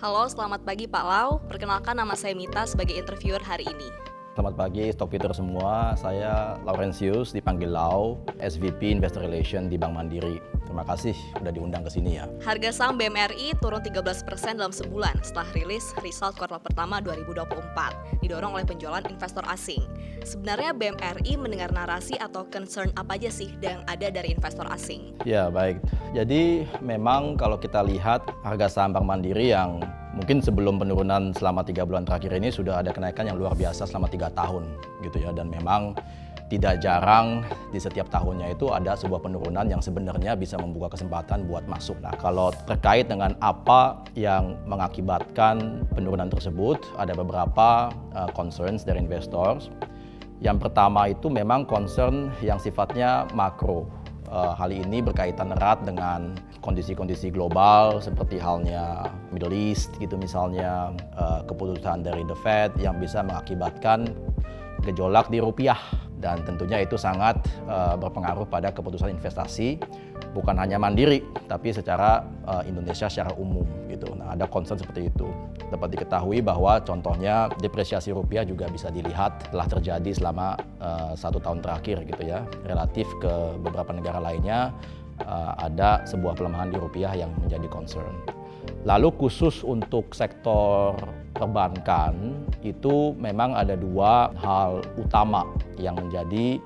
Halo, selamat pagi Pak Lau. Perkenalkan nama saya Mita sebagai interviewer hari ini. Selamat pagi, Stockpicker semua. Saya Laurentius, dipanggil Lau, SVP Investor Relation di Bank Mandiri. Terima kasih sudah diundang ke sini ya. Harga saham BMRI turun 13% dalam sebulan setelah rilis result kuartal pertama 2024, didorong oleh penjualan investor asing. Sebenarnya BMRI mendengar narasi atau concern apa aja sih yang ada dari investor asing? Ya, baik. Jadi memang kalau kita lihat harga saham Bank Mandiri yang mungkin sebelum penurunan selama 3 bulan terakhir ini sudah ada kenaikan yang luar biasa selama 3 tahun gitu ya, dan memang tidak jarang di setiap tahunnya itu ada sebuah penurunan yang sebenarnya bisa membuka kesempatan buat masuk. Nah, kalau terkait dengan apa yang mengakibatkan penurunan tersebut, ada beberapa concerns dari investors. Yang pertama itu memang concern yang sifatnya makro. Hal ini berkaitan erat dengan kondisi-kondisi global seperti halnya Middle East gitu misalnya, keputusan dari The Fed yang bisa mengakibatkan gejolak di rupiah, dan tentunya itu sangat berpengaruh pada keputusan investasi bukan hanya Mandiri tapi secara Indonesia secara umum gitu. Nah, ada concern seperti itu. Dapat diketahui bahwa contohnya depresiasi rupiah juga bisa dilihat telah terjadi selama 1 tahun terakhir gitu ya. Relatif ke beberapa negara lainnya ada sebuah pelemahan di rupiah yang menjadi concern. Lalu khusus untuk sektor perbankan itu memang ada 2 hal utama yang menjadi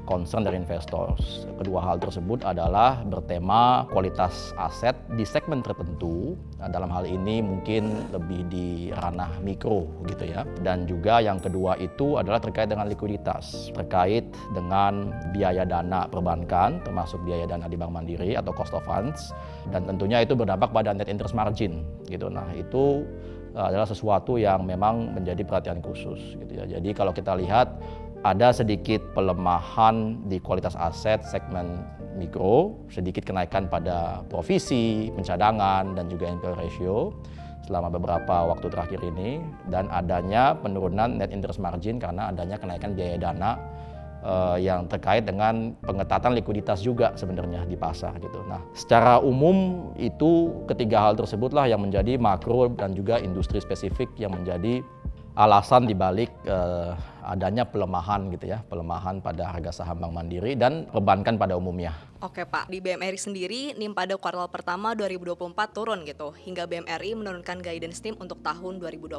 concern dari investor. Kedua hal tersebut adalah bertema kualitas aset di segmen tertentu. Nah, dalam hal ini mungkin lebih di ranah mikro gitu ya. Dan juga yang kedua itu adalah terkait dengan likuiditas, terkait dengan biaya dana perbankan, termasuk biaya dana di Bank Mandiri atau cost of funds, dan tentunya itu berdampak pada net interest margin gitu. Nah, itu adalah sesuatu yang memang menjadi perhatian khusus gitu ya. Jadi kalau kita lihat ada sedikit pelemahan di kualitas aset segmen mikro, sedikit kenaikan pada provisi, pencadangan, dan juga NPL ratio selama beberapa waktu terakhir ini, dan adanya penurunan net interest margin karena adanya kenaikan biaya dana yang terkait dengan pengetatan likuiditas juga sebenarnya di pasar gitu. Nah, secara umum itu ketiga hal tersebutlah yang menjadi makro dan juga industri spesifik yang menjadi alasan dibalik adanya pelemahan gitu ya, pelemahan pada harga saham Bank Mandiri dan perbankan pada umumnya. Oke Pak, di BMRI sendiri NIM pada kuartal pertama 2024 turun gitu, hingga BMRI menurunkan guidance NIM untuk tahun 2024.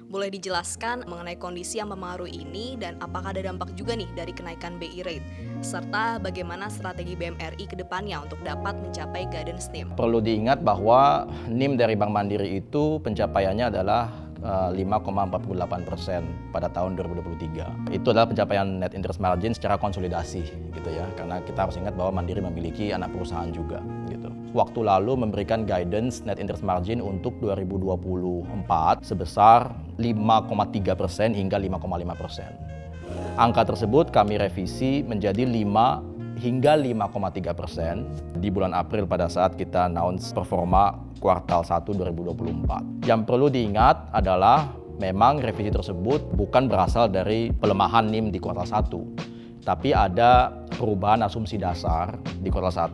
Boleh dijelaskan mengenai kondisi yang mempengaruhi ini dan apakah ada dampak juga nih dari kenaikan BI rate, serta bagaimana strategi BMRI ke depannya untuk dapat mencapai guidance NIM? Perlu diingat bahwa NIM dari Bank Mandiri itu pencapaiannya adalah 5,48% pada tahun 2023. Itu adalah pencapaian net interest margin secara konsolidasi gitu ya, karena kita harus ingat bahwa Mandiri memiliki anak perusahaan juga gitu. Waktu lalu memberikan guidance net interest margin untuk 2024 sebesar 5,3% hingga 5,5%. Angka tersebut kami revisi menjadi 5 hingga 5,3% di bulan April pada saat kita announce performa kuartal 1 2024. Yang perlu diingat adalah memang revisi tersebut bukan berasal dari pelemahan NIM di kuartal 1, tapi ada perubahan asumsi dasar di kuartal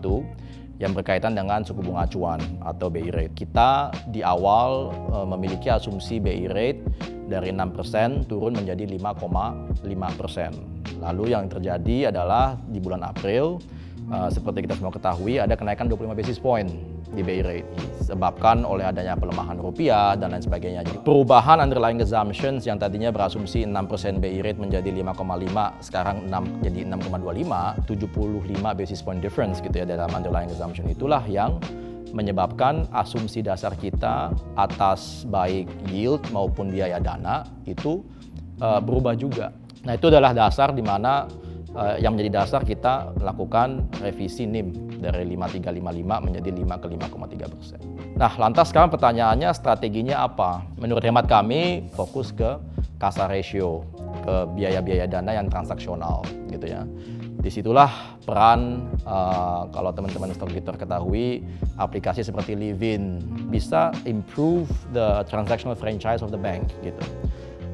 1 yang berkaitan dengan suku bunga acuan atau BI rate. Kita di awal memiliki asumsi BI rate dari 6% turun menjadi 5,5%. Lalu yang terjadi adalah di bulan April, seperti kita semua ketahui, ada kenaikan 25 basis point di BI rate disebabkan oleh adanya pelemahan rupiah dan lain sebagainya. Jadi perubahan underlying assumptions yang tadinya berasumsi 6% BI rate menjadi 5,5, sekarang 6 jadi 6,25, 75 basis point difference gitu ya dalam underlying assumption. Itulah yang menyebabkan asumsi dasar kita atas baik yield maupun biaya dana itu berubah juga. Nah, itu adalah dasar di mana yang menjadi dasar kita melakukan revisi NIM dari 5,355 menjadi 5 ke 5,3%. Nah, lantas sekarang pertanyaannya strateginya apa? Menurut hemat kami fokus ke CASA ratio, ke biaya-biaya dana yang transaksional gitu ya. Disitulah peran kalau teman-teman Stockpicker ketahui, aplikasi seperti Livin bisa improve the transactional franchise of the bank gitu.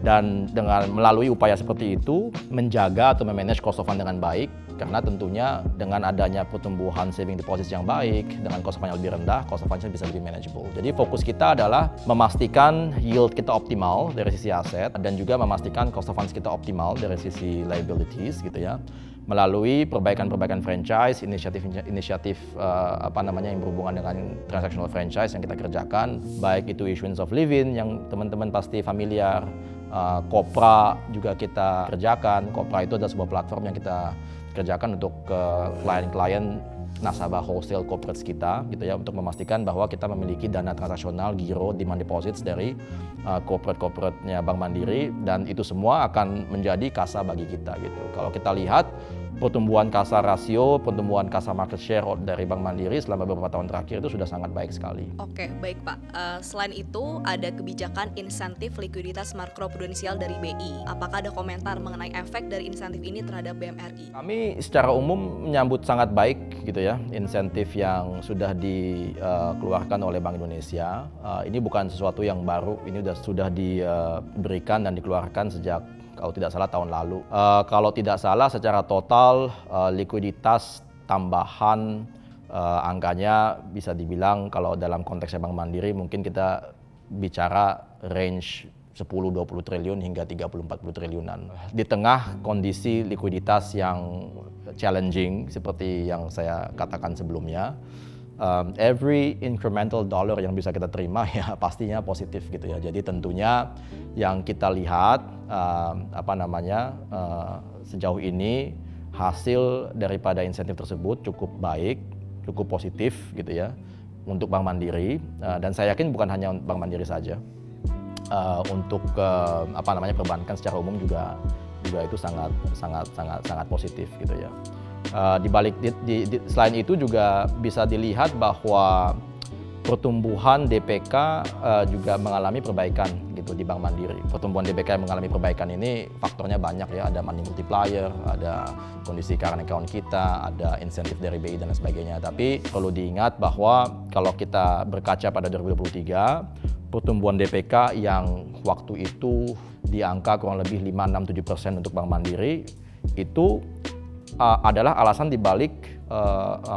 Dan dengan melalui upaya seperti itu menjaga atau memanage cost of fund dengan baik, karena tentunya dengan adanya pertumbuhan saving deposit yang baik, dengan cost of fund yang lebih rendah, cost of fund bisa lebih manageable. Jadi fokus kita adalah memastikan yield kita optimal dari sisi aset dan juga memastikan cost of funds kita optimal dari sisi liabilities gitu ya, melalui perbaikan-perbaikan franchise, inisiatif yang berhubungan dengan transactional franchise yang kita kerjakan, baik itu issuance of living yang teman-teman pasti familiar, Kopra juga kita kerjakan. Kopra itu adalah sebuah platform yang kita kerjakan untuk klien-klien nasabah wholesale corporates kita gitu ya, untuk memastikan bahwa kita memiliki dana transaksional giro demand deposits dari corporate-nya Bank Mandiri, dan itu semua akan menjadi kasa bagi kita gitu. Kalau kita lihat pertumbuhan kasa rasio, pertumbuhan kasa market share dari Bank Mandiri selama beberapa tahun terakhir itu sudah sangat baik sekali. Oke, baik Pak. Selain itu, ada kebijakan insentif likuiditas makroprudensial dari BI. Apakah ada komentar mengenai efek dari insentif ini terhadap BMRI? Kami secara umum menyambut sangat baik gitu ya, insentif yang sudah dikeluarkan oleh Bank Indonesia. Ini bukan sesuatu yang baru, ini sudah diberikan dan dikeluarkan sejak, kalau tidak salah, tahun lalu. Kalau tidak salah secara total likuiditas tambahan angkanya bisa dibilang kalau dalam konteksnya Bank Mandiri mungkin kita bicara range 10-20 triliun hingga 30-40 triliunan. Di tengah kondisi likuiditas yang challenging seperti yang saya katakan sebelumnya, every incremental dollar yang bisa kita terima ya pastinya positif gitu ya. Jadi tentunya yang kita lihat sejauh ini hasil daripada insentif tersebut cukup baik, cukup positif gitu ya untuk Bank Mandiri, dan saya yakin bukan hanya Bank Mandiri saja, untuk perbankan secara umum juga itu sangat positif gitu ya. Selain itu juga bisa dilihat bahwa pertumbuhan DPK juga mengalami perbaikan gitu di Bank Mandiri. Pertumbuhan DPK yang mengalami perbaikan ini faktornya banyak ya, ada money multiplier, ada kondisi current account kita, ada insentif dari BI dan lain sebagainya. Tapi perlu diingat bahwa kalau kita berkaca pada 2023, pertumbuhan DPK yang waktu itu di angka kurang lebih 5-6-7% untuk Bank Mandiri itu adalah alasan dibalik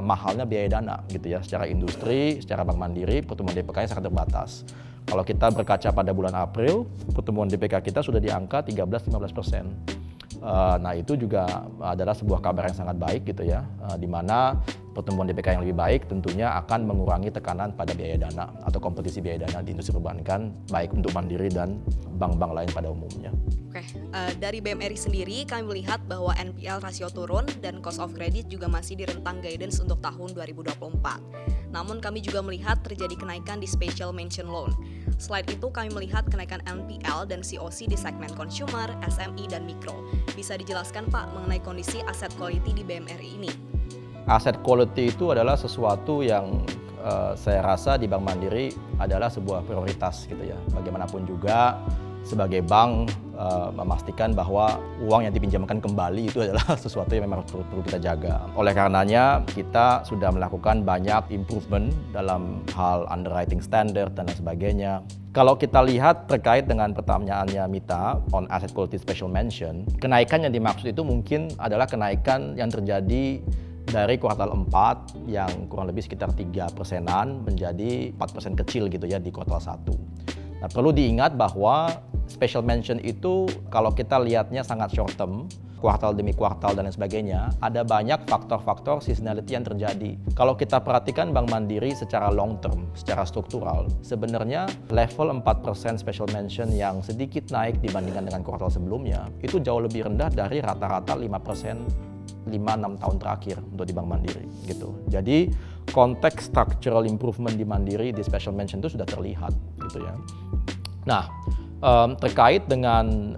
mahalnya biaya dana gitu ya. Secara industri, secara Bank Mandiri pertumbuhan DPK-nya sangat terbatas. Kalau kita berkaca pada bulan April, pertumbuhan DPK kita sudah di angka 13-15%. Nah itu juga adalah sebuah kabar yang sangat baik gitu ya, di mana pertumbuhan DPK yang lebih baik tentunya akan mengurangi tekanan pada biaya dana atau kompetisi biaya dana di industri perbankan, baik untuk Mandiri dan bank-bank lain pada umumnya. Oke, dari BMRI sendiri kami melihat bahwa NPL rasio turun dan cost of credit juga masih di rentang guidance untuk tahun 2024. Namun kami juga melihat terjadi kenaikan di special mention loan. Selain itu kami melihat kenaikan NPL dan COC di segmen consumer, SME, dan mikro. Bisa dijelaskan Pak mengenai kondisi aset quality di BMRI ini? Aset quality itu adalah sesuatu yang saya rasa di Bank Mandiri adalah sebuah prioritas gitu ya. Bagaimanapun juga sebagai bank memastikan bahwa uang yang dipinjamkan kembali itu adalah sesuatu yang memang perlu kita jaga. Oleh karenanya kita sudah melakukan banyak improvement dalam hal underwriting standard dan lain sebagainya. Kalau kita lihat terkait dengan pertanyaannya Mita on asset quality special mention, kenaikan yang dimaksud itu mungkin adalah kenaikan yang terjadi dari kuartal 4 yang kurang lebih sekitar 3%-an menjadi 4% kecil gitu ya di kuartal 1. Nah, perlu diingat bahwa special mention itu kalau kita lihatnya sangat short term, kuartal demi kuartal dan lain sebagainya, ada banyak faktor-faktor seasonality yang terjadi. Kalau kita perhatikan Bank Mandiri secara long term, secara struktural, sebenarnya level 4% special mention yang sedikit naik dibandingkan dengan kuartal sebelumnya, itu jauh lebih rendah dari rata-rata 5% 5-6 tahun terakhir untuk di Bank Mandiri gitu. Jadi konteks structural improvement di Mandiri di special mention itu sudah terlihat gitu ya. Nah, terkait dengan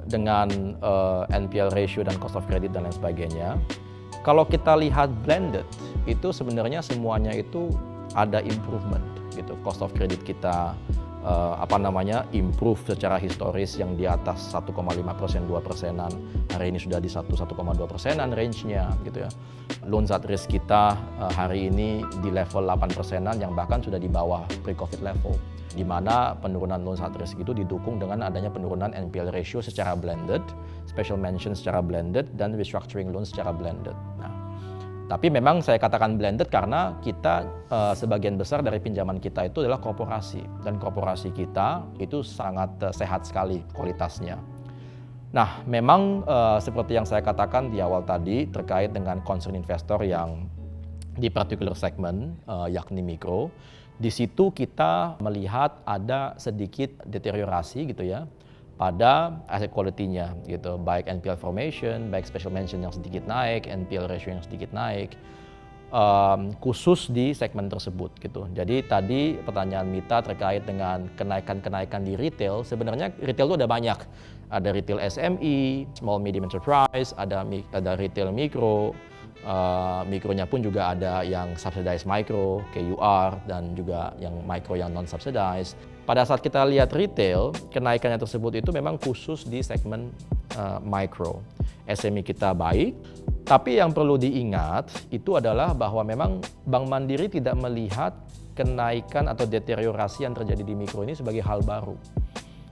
NPL ratio dan cost of credit dan lain sebagainya, kalau kita lihat blended itu sebenarnya semuanya itu ada improvement gitu. Cost of credit kita improve secara historis yang di atas 1,5%, 2%-an. Hari ini sudah di 1,2%-an range-nya gitu ya. Loans at risk kita hari ini di level 8%-an yang bahkan sudah di bawah pre-COVID level. Di mana penurunan loans at risk itu didukung dengan adanya penurunan NPL ratio secara blended, special mention secara blended, dan restructuring loan secara blended. Nah, Tapi memang saya katakan blended karena kita sebagian besar dari pinjaman kita itu adalah korporasi, dan korporasi kita itu sangat sehat sekali kualitasnya. Nah, memang seperti yang saya katakan di awal tadi terkait dengan concern investor yang di particular segment, yakni mikro, di situ kita melihat ada sedikit deteriorasi gitu ya pada asset quality-nya gitu, baik NPL formation, baik special mention yang sedikit naik, NPL ratio yang sedikit naik, khusus di segmen tersebut gitu. Jadi tadi pertanyaan Mita terkait dengan kenaikan-kenaikan di retail, sebenarnya retail itu ada banyak. Ada retail SME, small medium enterprise, ada retail mikro, mikronya pun juga ada yang subsidized micro, KUR, dan juga yang micro yang non-subsidized. Pada saat kita lihat retail, kenaikannya tersebut itu memang khusus di segmen micro. SME kita baik, tapi yang perlu diingat itu adalah bahwa memang Bank Mandiri tidak melihat kenaikan atau deteriorasi yang terjadi di mikro ini sebagai hal baru.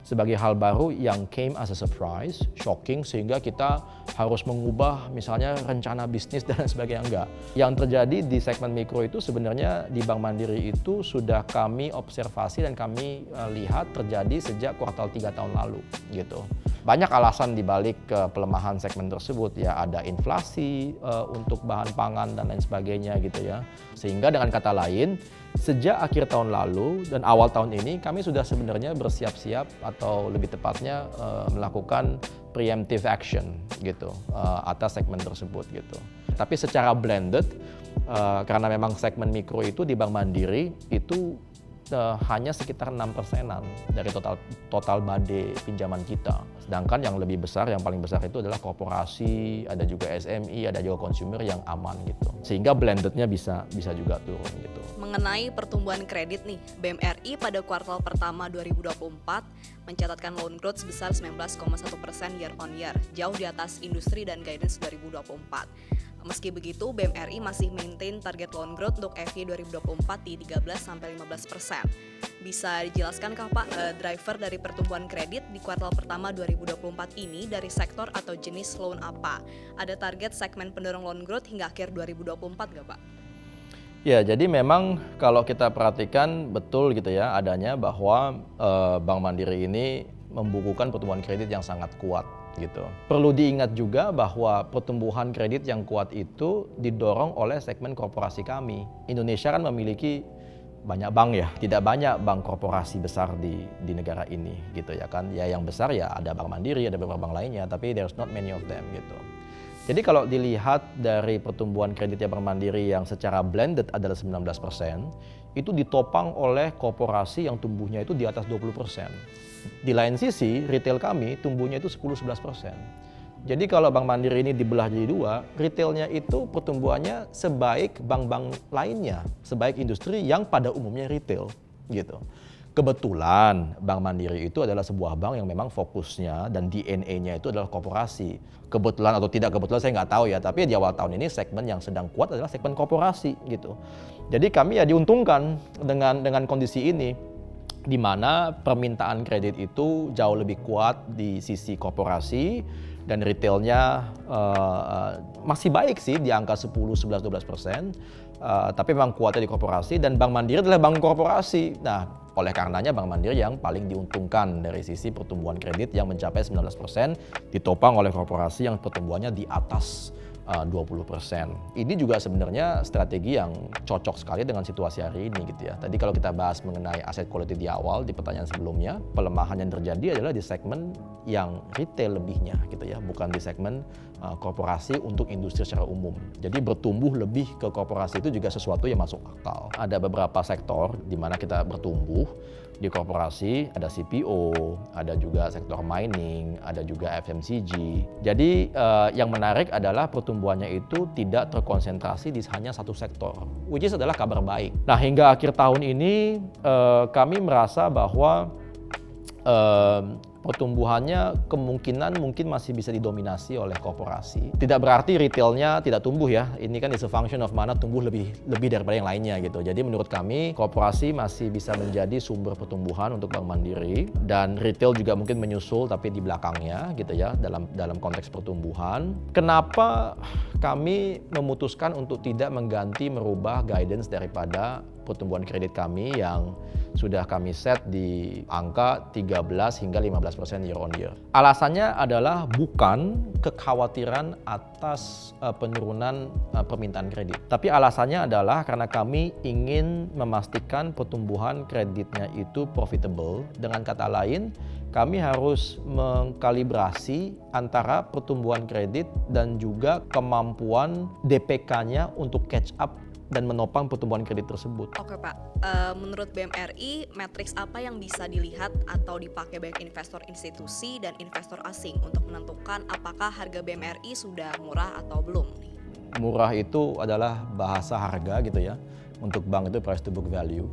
Sebagai hal baru yang came as a surprise, shocking, sehingga kita harus mengubah misalnya rencana bisnis dan sebagainya, enggak. Yang terjadi di segmen mikro itu sebenarnya di Bank Mandiri itu sudah kami observasi dan kami lihat terjadi sejak kuartal 3 tahun lalu gitu. Banyak alasan dibalik pelemahan segmen tersebut ya, ada inflasi untuk bahan pangan dan lain sebagainya gitu ya. Sehingga dengan kata lain, sejak akhir tahun lalu dan awal tahun ini kami sudah sebenarnya bersiap-siap atau lebih tepatnya melakukan preemptive action gitu atas segmen tersebut gitu. Tapi secara blended karena memang segmen mikro itu di Bank Mandiri itu hanya sekitar 6%-an dari total bade pinjaman kita. Sedangkan yang lebih besar, yang paling besar itu adalah korporasi, ada juga SME, ada juga consumer yang aman gitu. Sehingga blendednya bisa juga turun gitu. Mengenai pertumbuhan kredit nih, BMRI pada kuartal pertama 2024 mencatatkan loan growth sebesar 19,1% year on year, jauh di atas industri dan guidance 2024. Meski begitu, BMRI masih maintain target loan growth untuk FY 2024 di 13-15%. Bisa dijelaskan Pak, driver dari pertumbuhan kredit di kuartal pertama 2024 ini dari sektor atau jenis loan apa? Ada target segmen pendorong loan growth hingga akhir 2024 nggak Pak? Ya, jadi memang kalau kita perhatikan betul gitu ya adanya bahwa Bank Mandiri ini membukukan pertumbuhan kredit yang sangat kuat gitu. Perlu diingat juga bahwa pertumbuhan kredit yang kuat itu didorong oleh segmen korporasi kami. Indonesia kan memiliki banyak bank ya, tidak banyak bank korporasi besar di negara ini gitu ya kan. Ya yang besar ya ada Bank Mandiri, ada beberapa bank lainnya, tapi there's not many of them gitu. Jadi kalau dilihat dari pertumbuhan kreditnya Bank Mandiri yang secara blended adalah 19%, itu ditopang oleh korporasi yang tumbuhnya itu di atas 20%. Di lain sisi, retail kami tumbuhnya itu 10-11%. Jadi kalau Bank Mandiri ini dibelah jadi dua, retailnya itu pertumbuhannya sebaik bank-bank lainnya, sebaik industri yang pada umumnya retail gitu. Kebetulan Bank Mandiri itu adalah sebuah bank yang memang fokusnya dan DNA-nya itu adalah korporasi. Kebetulan atau tidak kebetulan saya nggak tahu ya, tapi di awal tahun ini segmen yang sedang kuat adalah segmen korporasi gitu. Jadi kami ya diuntungkan dengan kondisi ini, di mana permintaan kredit itu jauh lebih kuat di sisi korporasi dan retailnya masih baik sih di angka 10, 11, 12%. Tapi memang kuatnya di korporasi dan Bank Mandiri adalah bank korporasi. Nah, oleh karenanya Bank Mandiri yang paling diuntungkan dari sisi pertumbuhan kredit yang mencapai 19%, ditopang oleh korporasi yang pertumbuhannya di atas 20%. Ini juga sebenarnya strategi yang cocok sekali dengan situasi hari ini gitu ya. Tadi kalau kita bahas mengenai asset quality di awal di pertanyaan sebelumnya, pelemahan yang terjadi adalah di segmen yang retail lebihnya gitu ya, bukan di segmen korporasi untuk industri secara umum. Jadi bertumbuh lebih ke korporasi itu juga sesuatu yang masuk akal. Ada beberapa sektor di mana kita bertumbuh. Di korporasi ada CPO, ada juga sektor mining, ada juga FMCG. Jadi yang menarik adalah pertumbuhannya itu tidak terkonsentrasi di hanya satu sektor, which is adalah kabar baik. Nah hingga akhir tahun ini kami merasa bahwa pertumbuhannya kemungkinan mungkin masih bisa didominasi oleh korporasi. Tidak berarti retailnya tidak tumbuh ya. Ini kan is a function of mana tumbuh lebih daripada yang lainnya gitu. Jadi menurut kami korporasi masih bisa menjadi sumber pertumbuhan untuk Bank Mandiri, dan retail juga mungkin menyusul tapi di belakangnya gitu ya dalam konteks pertumbuhan. Kenapa kami memutuskan untuk tidak merubah guidance daripada pertumbuhan kredit kami yang sudah kami set di angka 13 hingga 15% year on year. Alasannya adalah bukan kekhawatiran atas penurunan permintaan kredit. Tapi alasannya adalah karena kami ingin memastikan pertumbuhan kreditnya itu profitable. Dengan kata lain, kami harus mengkalibrasi antara pertumbuhan kredit dan juga kemampuan DPK-nya untuk catch up dan menopang pertumbuhan kredit tersebut. Oke Pak, menurut BMRI, matriks apa yang bisa dilihat atau dipakai baik investor institusi dan investor asing untuk menentukan apakah harga BMRI sudah murah atau belum? Murah itu adalah bahasa harga gitu ya. Untuk bank itu price to book value.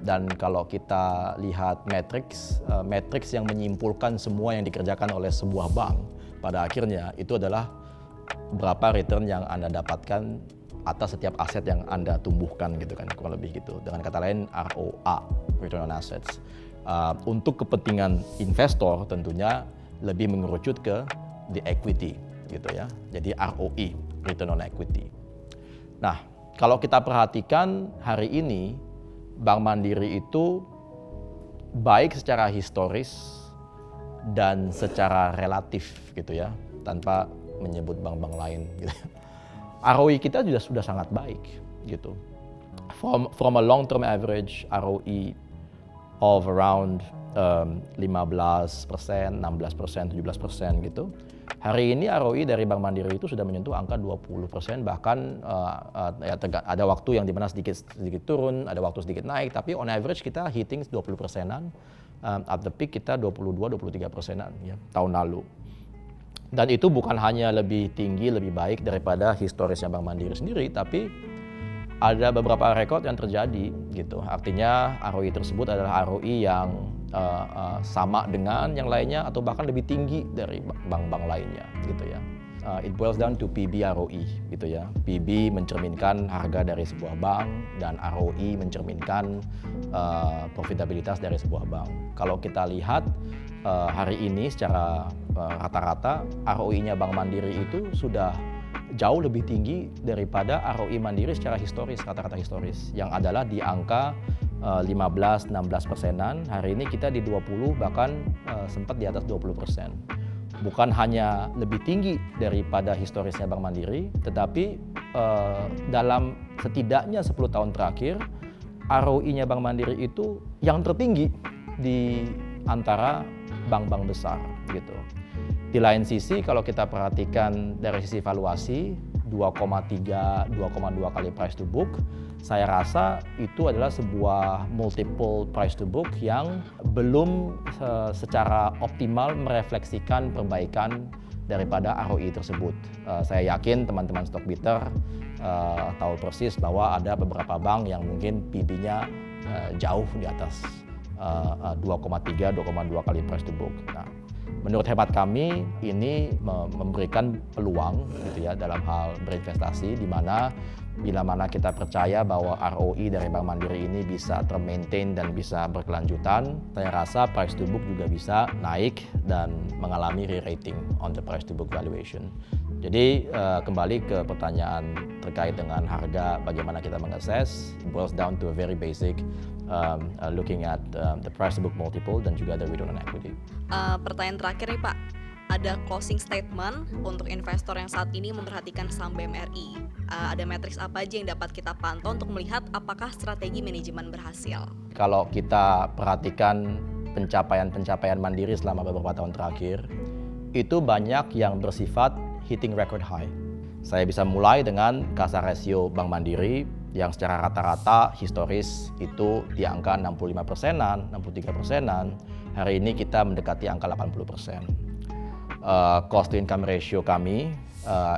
Dan kalau kita lihat matriks yang menyimpulkan semua yang dikerjakan oleh sebuah bank, pada akhirnya itu adalah berapa return yang Anda dapatkan atas setiap aset yang Anda tumbuhkan gitu kan, kurang lebih gitu. Dengan kata lain ROA, Return on Assets. Untuk kepentingan investor tentunya lebih mengerucut ke the equity gitu ya. Jadi ROE, Return on Equity. Nah, kalau kita perhatikan hari ini Bank Mandiri itu baik secara historis dan secara relatif gitu ya, tanpa menyebut bank-bank lain gitu. ROE kita sudah sangat baik gitu. From a long term average ROE of around 15%, 16%, 17% gitu. Hari ini ROE dari Bank Mandiri itu sudah menyentuh angka 20%, bahkan ada waktu yang dimana sedikit turun, ada waktu sedikit naik, tapi on average kita hitting 20%-an. At the peak kita 22-23%-an ya, tahun lalu. Dan itu bukan hanya lebih tinggi, lebih baik daripada historisnya Bank Mandiri sendiri, tapi ada beberapa rekod yang terjadi gitu. Artinya ROE tersebut adalah ROE yang sama dengan yang lainnya atau bahkan lebih tinggi dari bank-bank lainnya gitu ya. It boils down to PB ROE gitu ya. PB mencerminkan harga dari sebuah bank dan ROE mencerminkan profitabilitas dari sebuah bank. Kalau kita lihat hari ini secara rata-rata ROE-nya Bank Mandiri itu sudah jauh lebih tinggi daripada ROE Mandiri secara historis, rata-rata historis, yang adalah di angka 15-16%-an. Hari ini kita di 20, bahkan sempat di atas 20%. Bukan hanya lebih tinggi daripada historisnya Bank Mandiri, tetapi dalam setidaknya 10 tahun terakhir ROE-nya Bank Mandiri itu yang tertinggi di antara bank-bank besar gitu. Di lain sisi kalau kita perhatikan dari sisi valuasi 2,3, 2,2 kali price to book, saya rasa itu adalah sebuah multiple price to book yang belum secara optimal merefleksikan perbaikan daripada ROE tersebut. Saya yakin teman-teman stockbiter tahu persis bahwa ada beberapa bank yang mungkin PB-nya jauh di atas 2,3, 2,2 kali price to book. Nah, menurut hemat kami ini memberikan peluang gitu ya dalam hal berinvestasi, di mana bila mana kita percaya bahwa ROE dari Bank Mandiri ini bisa termaintain dan bisa berkelanjutan, saya rasa price to book juga bisa naik dan mengalami re-rating on the price to book valuation. Jadi kembali ke pertanyaan terkait dengan harga, bagaimana kita mengakses, boils down to a very basic looking at the price to book multiple dan juga the return on equity. Pertanyaan terakhir nih Pak, ada closing statement untuk investor yang saat ini memperhatikan saham BMRI. Ada matriks apa aja yang dapat kita pantau untuk melihat apakah strategi manajemen berhasil? Kalau kita perhatikan pencapaian Mandiri selama beberapa tahun terakhir, itu banyak yang bersifat hitting record high. Saya bisa mulai dengan CASA ratio Bank Mandiri yang secara rata-rata historis itu di angka 65%-an, 63%-an. Hari ini kita mendekati angka 80%. cost to income ratio kami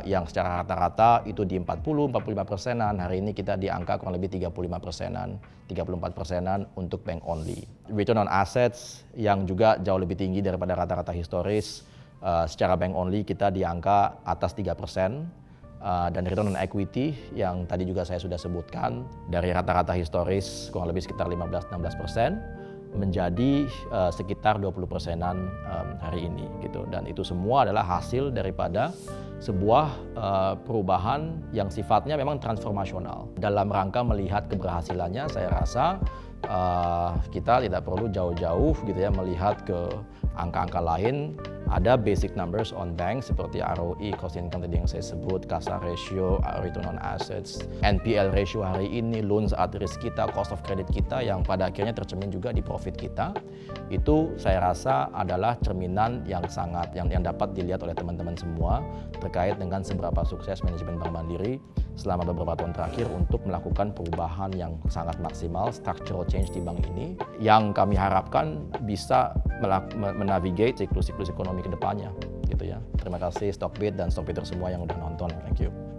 yang secara rata-rata itu di 40-45%-an, hari ini kita di angka kurang lebih 35%-an, 34%-an untuk bank only. Return on assets yang juga jauh lebih tinggi daripada rata-rata historis, secara bank only kita di angka atas 3%. Dan return on equity yang tadi juga saya sudah sebutkan dari rata-rata historis kurang lebih sekitar 15-16% menjadi sekitar 20%-an hari ini gitu. Dan itu semua adalah hasil daripada sebuah perubahan yang sifatnya memang transformasional. Dalam rangka melihat keberhasilannya, saya rasa kita tidak perlu jauh-jauh gitu ya melihat ke angka-angka lain. Ada basic numbers on bank seperti ROE, cost income tadi yang saya sebut, CASA ratio, return on assets, NPL ratio hari ini, loans at risk kita, cost of credit kita yang pada akhirnya tercermin juga di profit kita. Itu saya rasa adalah cerminan yang sangat yang dapat dilihat oleh teman-teman semua terkait dengan seberapa sukses manajemen Bank Mandiri selama beberapa tahun terakhir untuk melakukan perubahan yang sangat maksimal, structural change di bank ini yang kami harapkan bisa menavigate siklus-siklus ekonomi ke depannya gitu ya. Terima kasih Stockbit dan Stockbiter semua yang udah nonton. Thank you.